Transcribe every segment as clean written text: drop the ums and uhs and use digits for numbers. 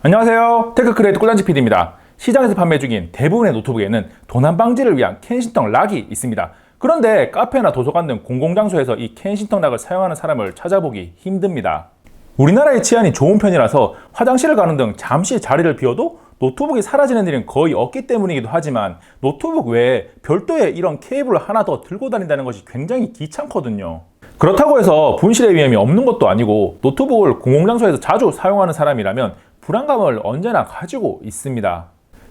안녕하세요. 테크크리에이터 꿀단지 PD입니다. 시장에서 판매 중인 대부분의 노트북에는 도난 방지를 위한 켄싱턴 락이 있습니다. 그런데 카페나 도서관 등 공공장소에서 이 켄싱턴 락을 사용하는 사람을 찾아보기 힘듭니다. 우리나라의 치안이 좋은 편이라서 화장실을 가는 등 잠시 자리를 비워도 노트북이 사라지는 일은 거의 없기 때문이기도 하지만 노트북 외에 별도의 이런 케이블을 하나 더 들고 다닌다는 것이 굉장히 귀찮거든요. 그렇다고 해서 분실의 위험이 없는 것도 아니고 노트북을 공공장소에서 자주 사용하는 사람이라면 불안감을 언제나 가지고 있습니다.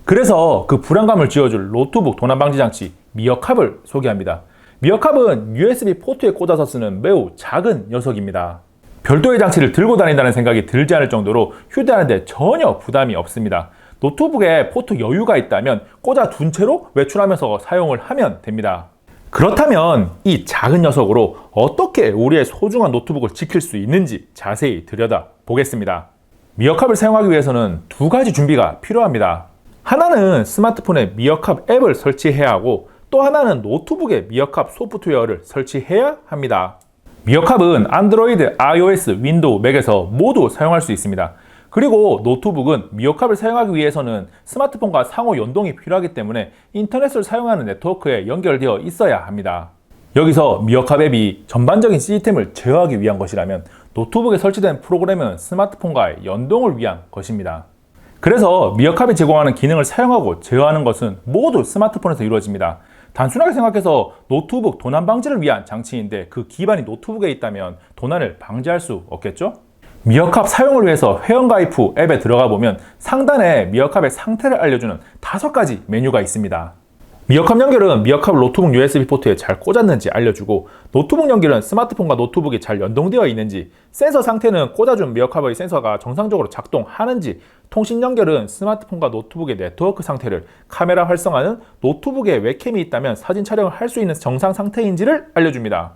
그래서 그 불안감을 지워줄 노트북 도난 방지 장치 미어캅을 소개합니다. 미어캅은 USB 포트에 꽂아서 쓰는 매우 작은 녀석입니다. 별도의 장치를 들고 다닌다는 생각이 들지 않을 정도로 휴대하는데 전혀 부담이 없습니다. 노트북에 포트 여유가 있다면 꽂아 둔 채로 외출하면서 사용을 하면 됩니다. 그렇다면 이 작은 녀석으로 어떻게 우리의 소중한 노트북을 지킬 수 있는지 자세히 들여다 보겠습니다. 미어캅을 사용하기 위해서는 두 가지 준비가 필요합니다. 하나는 스마트폰에 미어캅 앱을 설치해야 하고 또 하나는 노트북에 미어캅 소프트웨어를 설치해야 합니다. 미어캅은 안드로이드, iOS, 윈도우, 맥에서 모두 사용할 수 있습니다. 그리고 노트북은 미어캅을 사용하기 위해서는 스마트폰과 상호 연동이 필요하기 때문에 인터넷을 사용하는 네트워크에 연결되어 있어야 합니다. 여기서 미어캅 앱이 전반적인 시스템을 제어하기 위한 것이라면 노트북에 설치된 프로그램은 스마트폰과의 연동을 위한 것입니다. 그래서 미어캅이 제공하는 기능을 사용하고 제어하는 것은 모두 스마트폰에서 이루어집니다. 단순하게 생각해서 노트북 도난 방지를 위한 장치인데 그 기반이 노트북에 있다면 도난을 방지할 수 없겠죠? 미어캅 사용을 위해서 회원가입 후 앱에 들어가 보면 상단에 미어캅의 상태를 알려주는 5가지 메뉴가 있습니다. 미어캅 연결은 미어캅 노트북 USB 포트에 잘 꽂았는지 알려주고, 노트북 연결은 스마트폰과 노트북이 잘 연동되어 있는지, 센서 상태는 꽂아준 미어캅의 센서가 정상적으로 작동하는지, 통신 연결은 스마트폰과 노트북의 네트워크 상태를, 카메라 활성화는 노트북에 웹캠이 있다면 사진 촬영을 할 수 있는 정상 상태인지를 알려줍니다.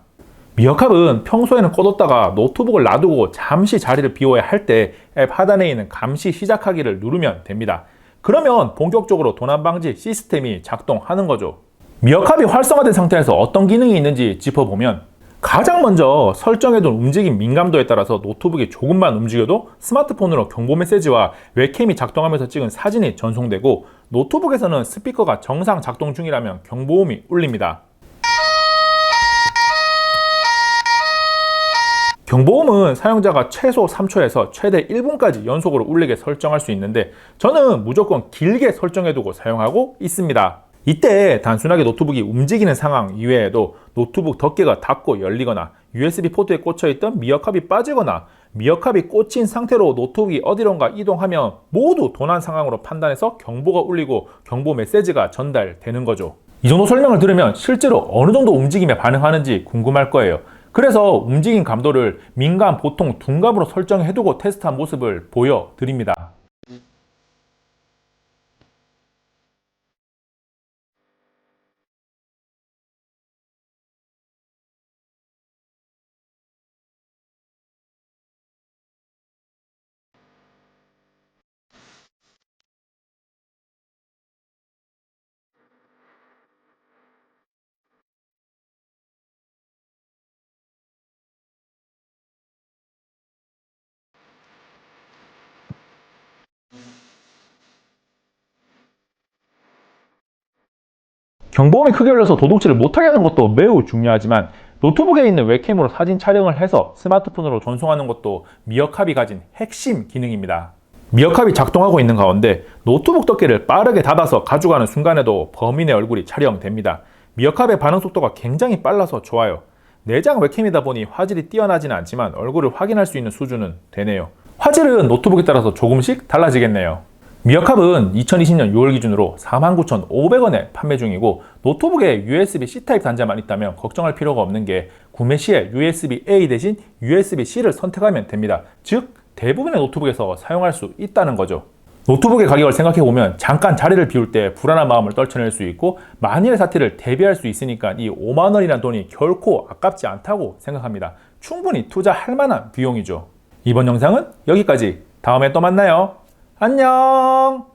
미어캅은 평소에는 꺼뒀다가 노트북을 놔두고 잠시 자리를 비워야 할 때 앱 하단에 있는 감시 시작하기를 누르면 됩니다. 그러면 본격적으로 도난 방지 시스템이 작동하는 거죠. 미어캅이 활성화된 상태에서 어떤 기능이 있는지 짚어보면, 가장 먼저 설정해둔 움직임 민감도에 따라서 노트북이 조금만 움직여도 스마트폰으로 경보 메시지와 웹캠이 작동하면서 찍은 사진이 전송되고, 노트북에서는 스피커가 정상 작동 중이라면 경보음이 울립니다. 경보음은 사용자가 최소 3초에서 최대 1분까지 연속으로 울리게 설정할 수 있는데 저는 무조건 길게 설정해두고 사용하고 있습니다. 이때 단순하게 노트북이 움직이는 상황 이외에도 노트북 덮개가 닫고 열리거나 USB 포트에 꽂혀있던 미어캅이 빠지거나 미어캅이 꽂힌 상태로 노트북이 어디론가 이동하면 모두 도난 상황으로 판단해서 경보가 울리고 경보 메시지가 전달되는 거죠. 이 정도 설명을 들으면 실제로 어느 정도 움직임에 반응하는지 궁금할 거예요. 그래서 움직임 감도를 민감, 보통 둔감으로 설정해두고 테스트한 모습을 보여드립니다. 경보음이 크게 울려서 도둑질을 못하게 하는 것도 매우 중요하지만 노트북에 있는 웹캠으로 사진 촬영을 해서 스마트폰으로 전송하는 것도 미어캅이 가진 핵심 기능입니다. 미어캅이 작동하고 있는 가운데 노트북 덮개를 빠르게 닫아서 가져가는 순간에도 범인의 얼굴이 촬영됩니다. 미어캅의 반응 속도가 굉장히 빨라서 좋아요. 내장 웹캠이다 보니 화질이 뛰어나지는 않지만 얼굴을 확인할 수 있는 수준은 되네요. 화질은 노트북에 따라서 조금씩 달라지겠네요. 미어캅은 2020년 6월 기준으로 49,500원에 판매 중이고, 노트북에 USB-C 타입 단자만 있다면 걱정할 필요가 없는 게 구매 시에 USB-A 대신 USB-C를 선택하면 됩니다. 즉 대부분의 노트북에서 사용할 수 있다는 거죠. 노트북의 가격을 생각해보면 잠깐 자리를 비울 때 불안한 마음을 떨쳐낼 수 있고 만일의 사태를 대비할 수 있으니까 이 5만원이라는 돈이 결코 아깝지 않다고 생각합니다. 충분히 투자할 만한 비용이죠. 이번 영상은 여기까지. 다음에 또 만나요. 안녕.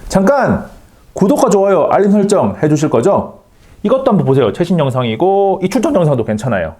잠깐 구독과 좋아요 알림 설정 해주실 거죠? 이것도 한번 보세요. 최신 영상이고 이 추천 영상도 괜찮아요.